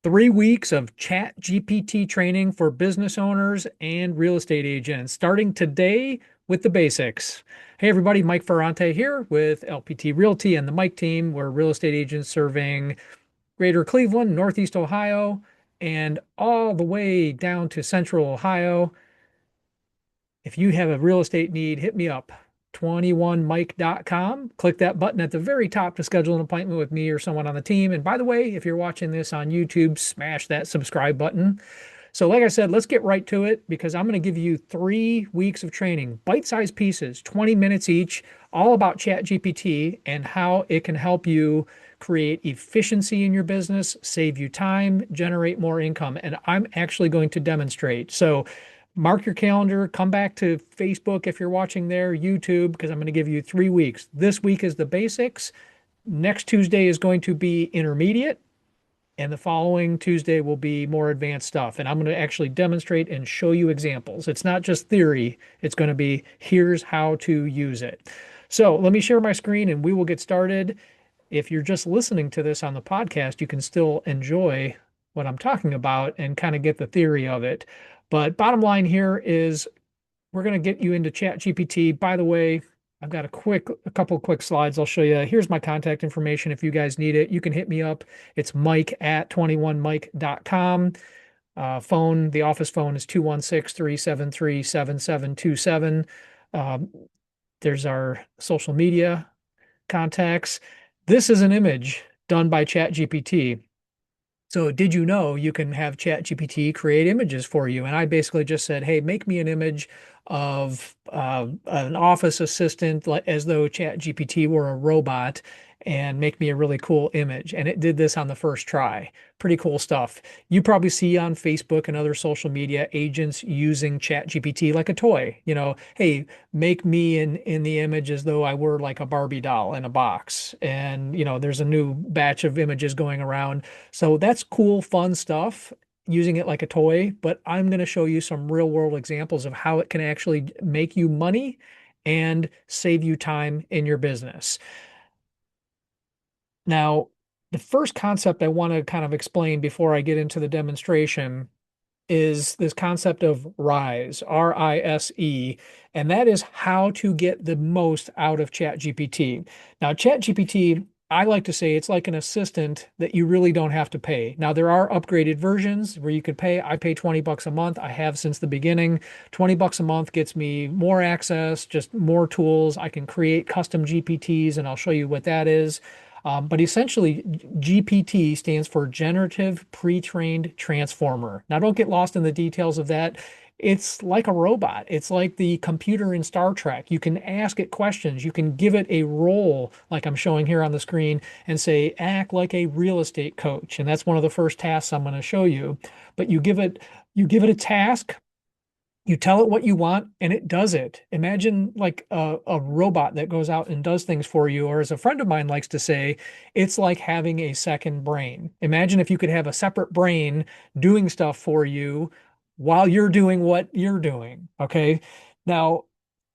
3 weeks of ChatGPT training for business owners and real estate agents, starting today with the basics. Hey, everybody, Mike Ferrante here with LPT Realty and the Mike team. We're real estate agents serving Greater Cleveland, Northeast Ohio, and all the way down to Central Ohio. If you have a real estate need, hit me up. 21mike.com. Click that button at the very top to schedule an appointment with me or someone on the team. And by the way, if you're watching this on YouTube, smash that subscribe button. So, like I said, let's get right to it because I'm going to give you 3 weeks of training, bite-sized pieces, 20 minutes each, all about ChatGPT and how it can help you create efficiency in your business, save you time, generate more income. And I'm actually going to demonstrate. So, mark your calendar, come back to Facebook if you're watching there, YouTube, because I'm going to give you 3 weeks. This week is the basics. Next Tuesday is going to be intermediate. And the following Tuesday will be more advanced stuff. And I'm going to actually demonstrate and show you examples. It's not just theory. It's going to be here's how to use it. So let me share my screen and we will get started. If you're just listening to this on the podcast, you can still enjoy what I'm talking about and kind of get the theory of it. But bottom line here is we're going to get you into ChatGPT. By the way, I've got a couple quick slides I'll show you. Here's my contact information if you guys need it. You can hit me up. It's Mike at 21mike.com. The office phone is 216-373-7727. There's our social media contacts. This is an image done by ChatGPT. So did you know you can have ChatGPT create images for you? And I basically just said, hey, make me an image of an office assistant as though ChatGPT were a robot and make me a really cool image. And it did this on the first try. Pretty cool stuff. You probably see on Facebook and other social media agents using ChatGPT like a toy. Hey, make me in the image as though I were like a Barbie doll in a box. And, there's a new batch of images going around. So that's cool, fun stuff using it like a toy, but I'm going to show you some real world examples of how it can actually make you money and save you time in your business. Now, the first concept I want to kind of explain before I get into the demonstration is this concept of RISE, R-I-S-E, and that is how to get the most out of ChatGPT. Now, ChatGPT, I like to say it's like an assistant that you really don't have to pay. Now, there are upgraded versions where you could pay. I pay 20 bucks a month. I have since the beginning. 20 bucks a month gets me more access, just more tools. I can create custom GPTs, and I'll show you what that is. But essentially, GPT stands for Generative Pre-trained Transformer. Now, don't get lost in the details of that. It's like a robot. It's like the computer in Star Trek. You can ask it questions. You can give it a role, like I'm showing here on the screen, and say, act like a real estate coach. And that's one of the first tasks I'm going to show you. But you give it a task. You tell it what you want and it does it. Imagine like a robot that goes out and does things for you, or as a friend of mine likes to say, it's like having a second brain. Imagine if you could have a separate brain doing stuff for you while you're doing what you're doing. Okay. Now,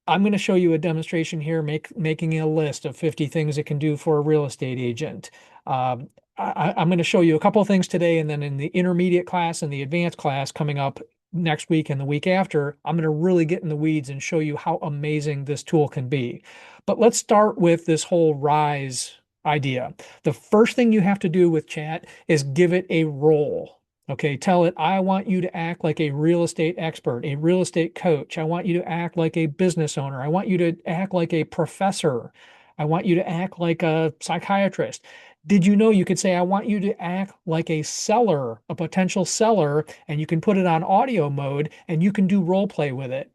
I'm going to show you a demonstration here, making a list of 50 things it can do for a real estate agent. I'm going to show you a couple of things today, and then in the intermediate class and the advanced class coming up next week and the week after, I'm going to really get in the weeds and show you how amazing this tool can be. But let's start with this whole RISE idea. The first thing you have to do with chat is give it a role. Okay, tell it, I want you to act like a real estate expert, a real estate coach. I want you to act like a business owner. I want you to act like a professor. I want you to act like a psychiatrist. Did you know you could say, I want you to act like a seller, a potential seller, and you can put it on audio mode and you can do role play with it.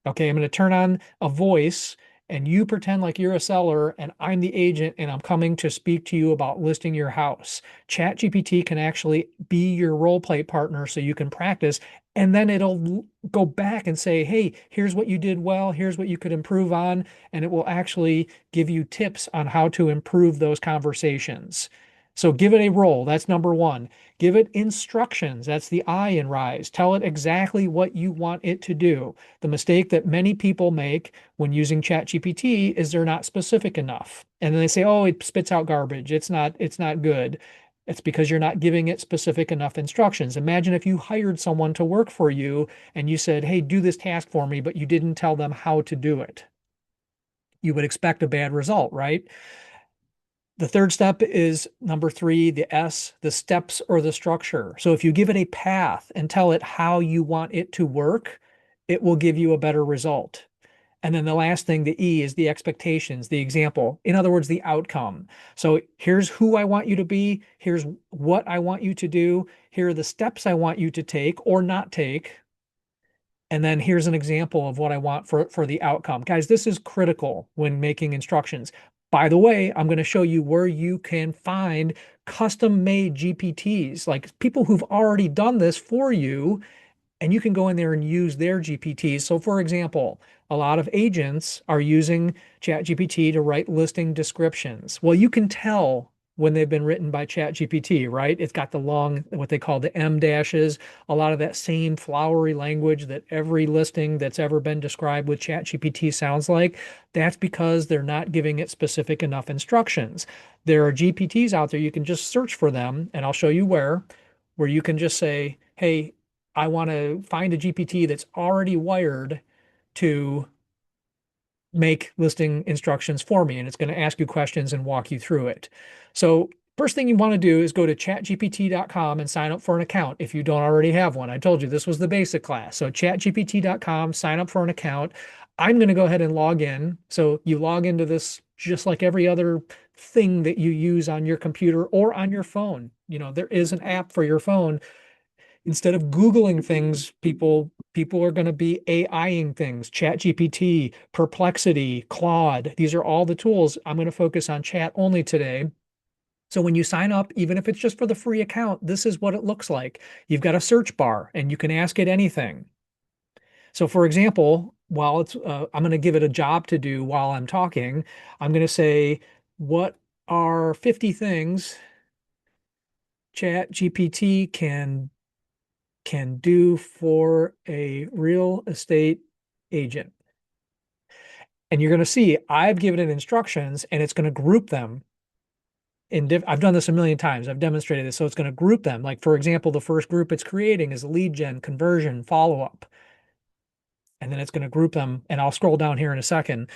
Okay, I'm going to turn on a voice and you pretend like you're a seller and I'm the agent and I'm coming to speak to you about listing your house. ChatGPT can actually be your role play partner so you can practice, and then it'll go back and say, hey, here's what you did well, here's what you could improve on, and it will actually give you tips on how to improve those conversations. So give it a role. That's number one. Give it instructions. That's the I in RISE. Tell it exactly what you want it to do. The mistake that many people make when using ChatGPT is they're not specific enough. And then they say, oh, it spits out garbage. It's not good. It's because you're not giving it specific enough instructions. Imagine if you hired someone to work for you and you said, hey, do this task for me, but you didn't tell them how to do it. You would expect a bad result, right? The third step is number three, the S, the steps or the structure. So if you give it a path and tell it how you want it to work, it will give you a better result. And then the last thing, the E, is the expectations, the example. In other words, the outcome. So here's who I want you to be. Here's what I want you to do. Here are the steps I want you to take or not take. And then here's an example of what I want for the outcome. Guys, this is critical when making instructions. By the way, I'm going to show you where you can find custom made GPTs, like people who've already done this for you, and you can go in there and use their GPTs. So for example, a lot of agents are using ChatGPT to write listing descriptions. Well, you can tell when they've been written by ChatGPT, right? It's got the long, what they call the M dashes, a lot of that same flowery language that every listing that's ever been described with ChatGPT sounds like. That's because they're not giving it specific enough instructions. There are GPTs out there, you can just search for them, and I'll show you where you can just say, hey, I want to find a GPT that's already wired to make listing instructions for me, and it's going to ask you questions and walk you through it. So first thing you want to do is go to chatgpt.com and sign up for an account if you don't already have one. I told you this was the basic class. So chatgpt.com, sign up for an account. I'm going to go ahead and log in. So you log into this just like every other thing that you use on your computer or on your phone. You know, there is an app for your phone. Instead of Googling things, people are going to be AIing things. ChatGPT, Perplexity, Claude. These are all the tools. I'm going to focus on chat only today. So when you sign up, even if it's just for the free account, this is what it looks like. You've got a search bar and you can ask it anything. So for example, while I'm going to give it a job to do while I'm talking, I'm going to say, what are 50 things ChatGPT can do for a real estate agent? And you're going to see I've given it instructions and it's going to group them I've done this a million times. I've demonstrated this. So it's going to group them. Like, for example, the first group it's creating is lead gen, conversion, follow-up. And then it's going to group them. And I'll scroll down here in a second.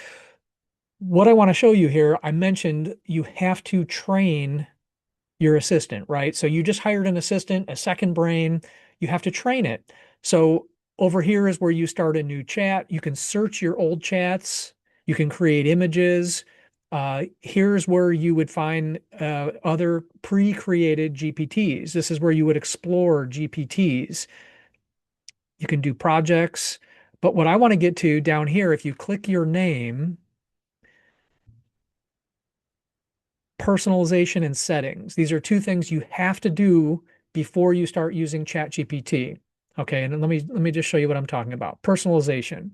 What I want to show you here, I mentioned you have to train your assistant, right? So you just hired an assistant, a second brain, you have to train it. So over here is where you start a new chat. You can search your old chats, you can create images. Here's where you would find other pre-created GPTs. This is where you would explore GPTs. You can do projects. But what I want to get to down here, if you click your name, personalization and settings. These are two things you have to do before you start using ChatGPT. Okay, and let me just show you what I'm talking about. Personalization.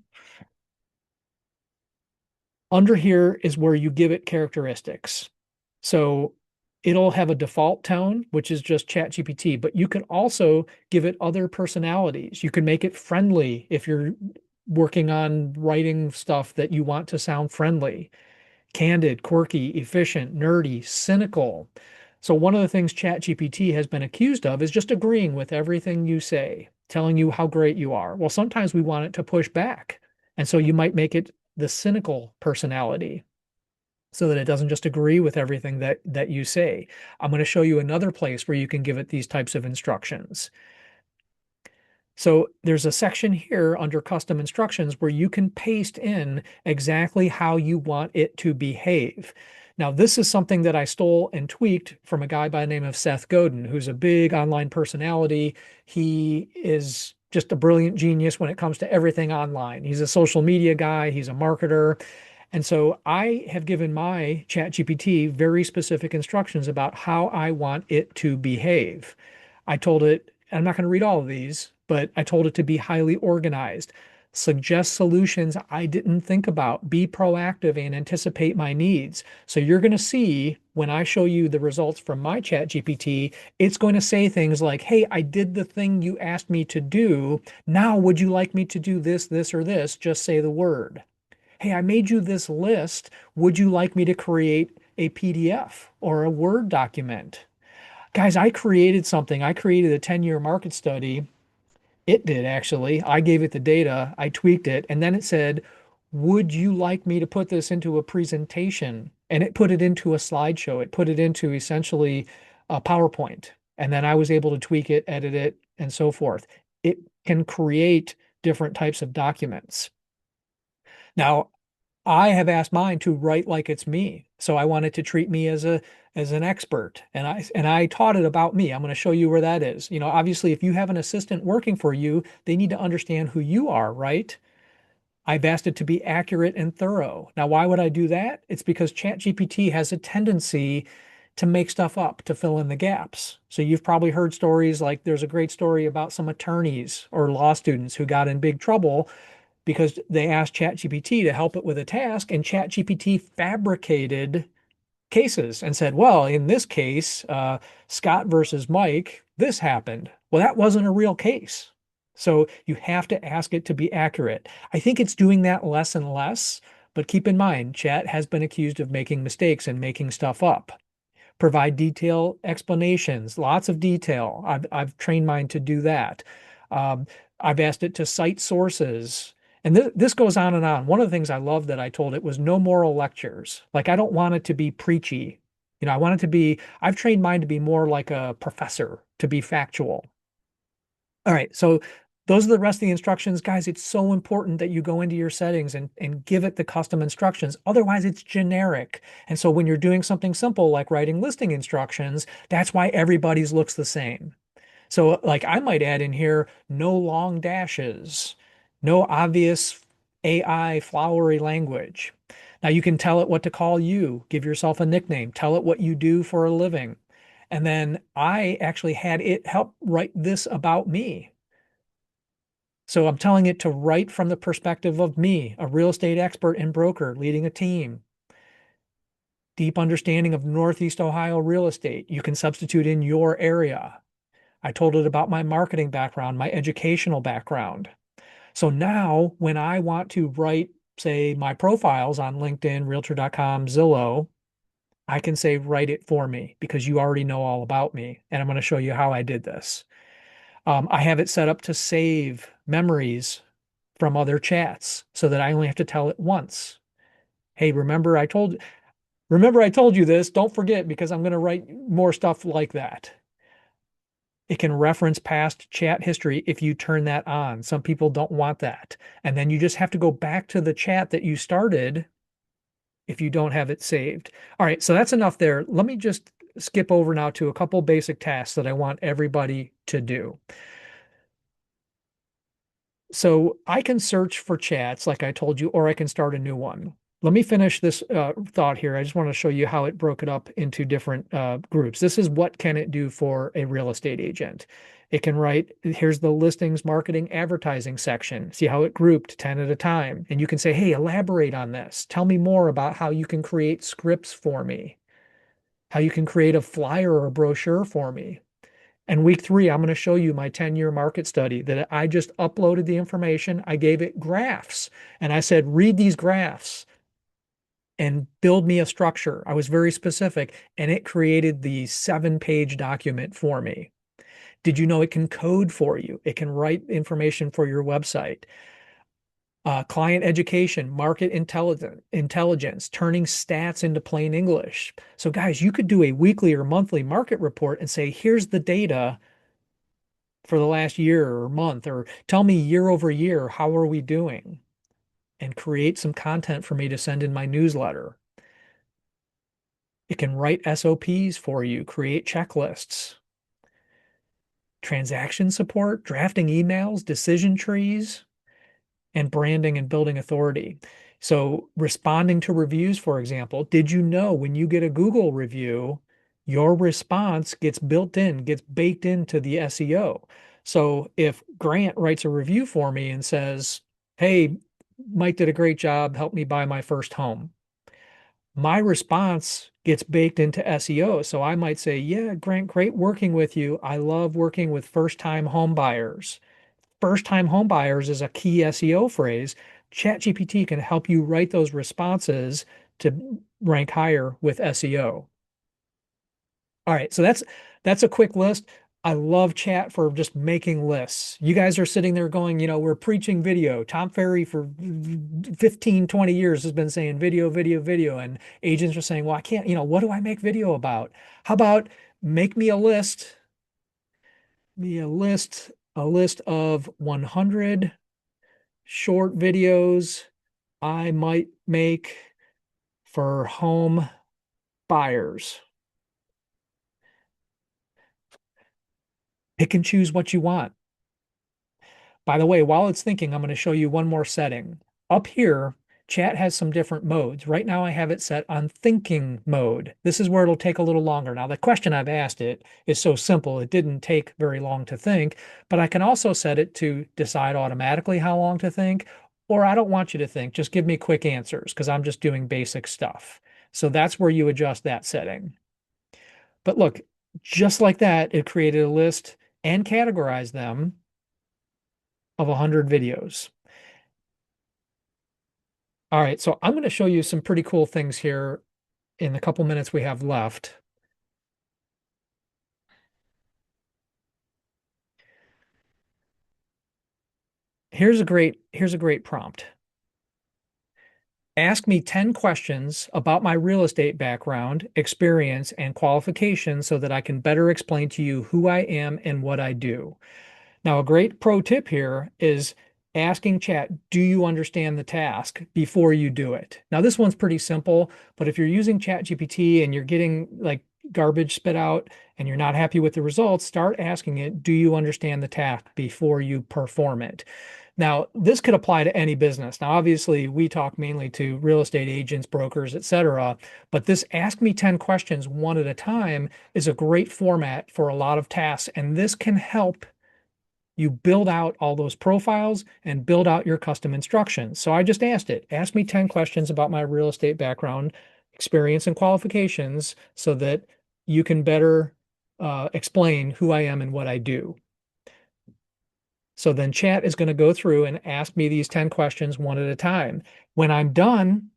Under here is where you give it characteristics. So it'll have a default tone, which is just ChatGPT, but you can also give it other personalities. You can make it friendly if you're working on writing stuff that you want to sound friendly. Candid, quirky, efficient, nerdy, cynical. So one of the things ChatGPT has been accused of is just agreeing with everything you say, telling you how great you are. Well, sometimes we want it to push back. And so you might make it the cynical personality so that it doesn't just agree with everything that you say. I'm going to show you another place where you can give it these types of instructions. So there's a section here under custom instructions where you can paste in exactly how you want it to behave. Now, this is something that I stole and tweaked from a guy by the name of Seth Godin, who's a big online personality. He is just a brilliant genius when it comes to everything online. He's a social media guy, he's a marketer. And so I have given my ChatGPT very specific instructions about how I want it to behave. I told it, I'm not going to read all of these, but I told it to be highly organized, suggest solutions I didn't think about, be proactive and anticipate my needs. So you're going to see when I show you the results from my chat GPT, it's going to say things like, hey, I did the thing you asked me to do. Now, would you like me to do this, this, or this? Just say the word. Hey, I made you this list. Would you like me to create a PDF or a Word document? Guys, I created something. I created a 10-year market study. It did actually. I gave it the data, I tweaked it, and then it said, would you like me to put this into a presentation? And it put it into a slideshow. It put it into essentially a PowerPoint. And then I was able to tweak it, edit it, and so forth. It can create different types of documents. Now, I have asked mine to write like it's me. So I want it to treat me as an expert. And I taught it about me. I'm going to show you where that is. Obviously, if you have an assistant working for you, they need to understand who you are, right? I've asked it to be accurate and thorough. Now, why would I do that? It's because ChatGPT has a tendency to make stuff up, to fill in the gaps. So you've probably heard stories like there's a great story about some attorneys or law students who got in big trouble because they asked ChatGPT to help it with a task, and ChatGPT fabricated cases and said, well, in this case, Scott versus Mike, this happened. Well, that wasn't a real case. So you have to ask it to be accurate. I think it's doing that less and less, but keep in mind, Chat has been accused of making mistakes and making stuff up. Provide detailed explanations, lots of detail. I've trained mine to do that. Um, I've asked it to cite sources. And this goes on and on. One of the things I love that I told it was no moral lectures. Like, I don't want it to be preachy. I want it to be, I've trained mine to be more like a professor, to be factual. All right, so those are the rest of the instructions. Guys, it's so important that you go into your settings and give it the custom instructions. Otherwise, it's generic. And so when you're doing something simple like writing listing instructions, that's why everybody's looks the same. So like I might add in here, no long dashes, no obvious AI flowery language. Now you can tell it what to call you, give yourself a nickname, tell it what you do for a living. And then I actually had it help write this about me. So I'm telling it to write from the perspective of me, a real estate expert and broker leading a team, deep understanding of Northeast Ohio real estate. You can substitute in your area. I told it about my marketing background, my educational background. So now when I want to write, say, my profiles on LinkedIn, Realtor.com, Zillow, I can say, write it for me because you already know all about me. And I'm going to show you how I did this. I have it set up to save memories from other chats so that I only have to tell it once. Hey, remember I told you this. Don't forget because I'm going to write more stuff like that. It can reference past chat history if you turn that on. Some people don't want that. And then you just have to go back to the chat that you started if you don't have it saved. All right, so that's enough there. Let me just skip over now to a couple basic tasks that I want everybody to do. So I can search for chats like I told you, or I can start a new one. Let me finish this thought here. I just want to show you how it broke it up into different groups. This is what can it do for a real estate agent. It can write, here's the listings, marketing, advertising section. See how it grouped 10 at a time. And you can say, hey, elaborate on this. Tell me more about how you can create scripts for me, how you can create a flyer or a brochure for me. And week 3, I'm going to show you my 10-year market study that I just uploaded the information. I gave it graphs and I said, read these graphs and build me a structure. I was very specific and it created the 7-page document for me. Did you know it can code for you? It can write information for your website. Client education, market intelligence, turning stats into plain English. So guys, you could do a weekly or monthly market report and say, here's the data for the last year or month, or tell me year over year, how are we doing? And create some content for me to send in my newsletter. It can write SOPs for you, create checklists, transaction support, drafting emails, decision trees, and branding and building authority. So responding to reviews, for example, did you know when you get a Google review, your response gets built in, gets baked into the SEO. So if Grant writes a review for me and says, hey, Mike did a great job, help me buy my first home. My response gets baked into SEO. So I might say, yeah, Grant, great working with you. I love working with first-time home buyers. First-time home buyers is a key SEO phrase. ChatGPT can help you write those responses to rank higher with SEO. All right, so That's a quick list. I love chat for just making lists. You guys are sitting there going, we're preaching video. Tom Ferry for 15, 20 years has been saying video, video, video. And agents are saying, well, I can't, what do I make video about? How about make me a list of 100 short videos I might make for home buyers. Pick and choose what you want. By the way, while it's thinking, I'm going to show you one more setting. Up here, chat has some different modes. Right now, I have it set on thinking mode. This is where it'll take a little longer. Now, the question I've asked it is so simple, it didn't take very long to think, but I can also set it to decide automatically how long to think, or I don't want you to think, just give me quick answers because I'm just doing basic stuff. So that's where you adjust that setting. But look, just like that, it created a list and categorized them of 100 videos. All right, so I'm going to show you some pretty cool things here in the couple minutes we have left. Here's a great prompt. Ask me 10 questions about my real estate background, experience, and qualifications so that I can better explain to you who I am and what I do. Now, a great pro tip here is asking chat, do you understand the task before you do it? Now, this one's pretty simple, but if you're using ChatGPT and you're getting like garbage spit out and you're not happy with the results, start asking it, do you understand the task before you perform it? Now, this could apply to any business. Now, obviously, we talk mainly to real estate agents, brokers, etc. But this ask me 10 questions one at a time is a great format for a lot of tasks. And this can help you build out all those profiles and build out your custom instructions. So I just asked it, ask me 10 questions about my real estate background, experience, and qualifications so that you can better explain who I am and what I do. So then chat is going to go through and ask me these 10 questions one at a time. When I'm done,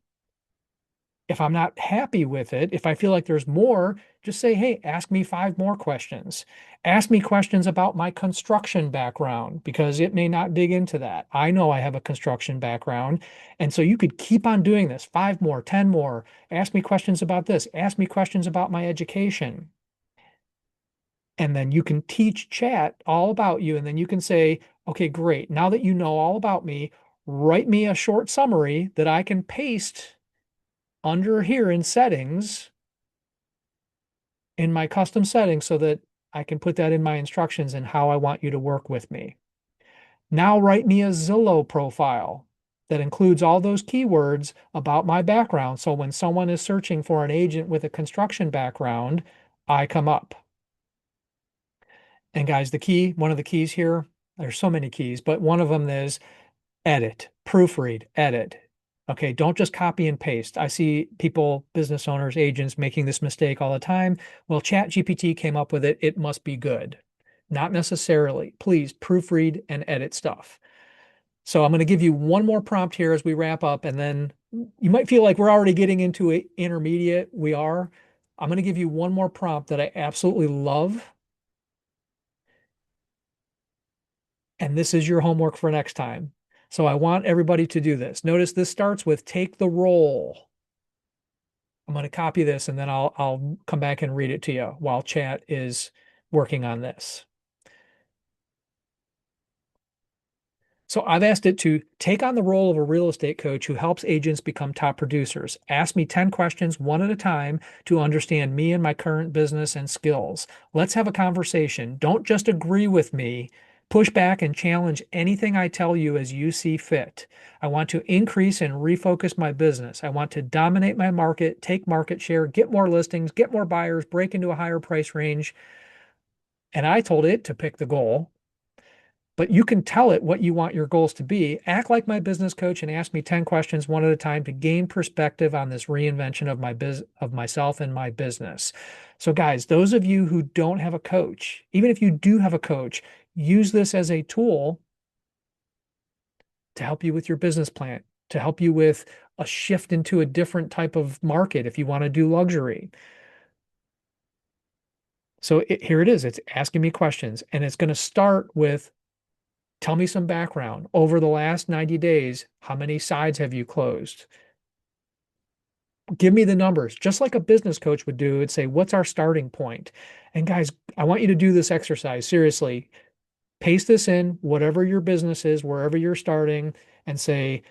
if I'm not happy with it, if I feel like there's more, just say, hey, ask me 5 more questions. Ask me questions about my construction background because it may not dig into that. I know I have a construction background. And so you could keep on doing this 5 more, 10 more. Ask me questions about this. Ask me questions about my education. And then you can teach chat all about you. And then you can say, okay, great. Now that you know all about me, write me a short summary that I can paste under here in settings, in my custom settings, so that I can put that in my instructions and how I want you to work with me. Now write me a Zillow profile that includes all those keywords about my background. So when someone is searching for an agent with a construction background, I come up. And guys, one of the keys here, there's so many keys, but one of them is edit, proofread, edit. Okay, don't just copy and paste. I see people, business owners, agents making this mistake all the time. Well, ChatGPT came up with it. It must be good. Not necessarily. Please proofread and edit stuff. So I'm going to give you one more prompt here as we wrap up, and then you might feel like we're already getting into an intermediate. We are. I'm going to give you one more prompt that I absolutely love. And this is your homework for next time. So I want everybody to do this. Notice this starts with take the role. I'm going to copy this and then I'll come back and read it to you while chat is working on this. So I've asked it to take on the role of a real estate coach who helps agents become top producers. Ask me 10 questions one at a time to understand me and my current business and skills. Let's have a conversation. Don't just agree with me. Push back and challenge anything I tell you as you see fit. I want to increase and refocus my business. I want to dominate my market, take market share, get more listings, get more buyers, break into a higher price range. And I told it to pick the goal. But you can tell it what you want your goals to be. Act like my business coach and ask me 10 questions one at a time to gain perspective on this reinvention of myself and my business. So guys, those of you who don't have a coach, even if you do have a coach, use this as a tool to help you with your business plan, to help you with a shift into a different type of market if you want to do luxury. So here it is. It's asking me questions, and it's going to start with, tell me some background. Over the last 90 days, how many sides have you closed? Give me the numbers, just like a business coach would do. It'd say, what's our starting point? And guys, I want you to do this exercise. Seriously, paste this in, whatever your business is, wherever you're starting, and say,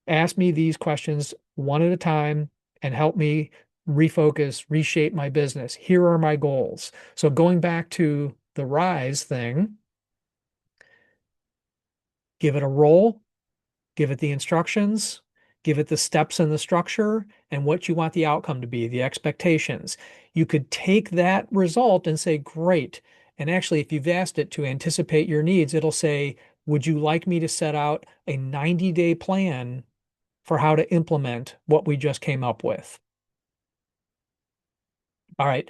ask me these questions one at a time and help me refocus, reshape my business. Here are my goals. So going back to the rise thing, give it a role, give it the instructions, give it the steps in the structure and what you want the outcome to be, the expectations. You could take that result and say, great. And actually, if you've asked it to anticipate your needs, it'll say, would you like me to set out a 90-day plan for how to implement what we just came up with? All right.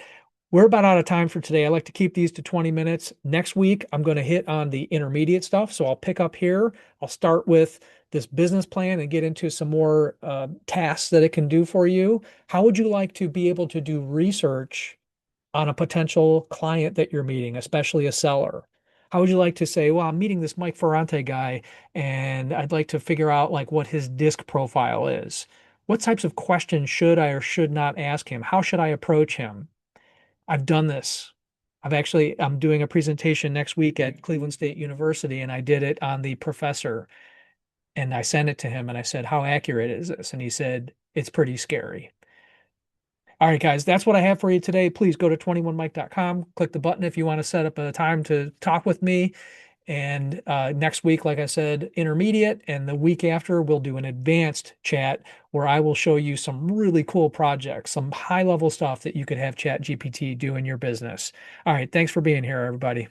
We're about out of time for today. I like to keep these to 20 minutes. Next week, I'm going to hit on the intermediate stuff. So I'll pick up here. I'll start with this business plan and get into some more tasks that it can do for you. How would you like to be able to do research on a potential client that you're meeting, especially a seller? How would you like to say, well, I'm meeting this Mike Ferrante guy, and I'd like to figure out like what his disc profile is. What types of questions should I or should not ask him? How should I approach him? I've done this. I'm doing a presentation next week at Cleveland State University, and I did it on the professor. And I sent it to him and I said, how accurate is this? And he said, it's pretty scary. All right, guys, that's what I have for you today. Please go to 21mike.com, click the button if you want to set up a time to talk with me. And next week, like I said, intermediate, and the week after, we'll do an advanced chat where I will show you some really cool projects, some high level stuff that you could have ChatGPT do in your business. All right, thanks for being here, everybody.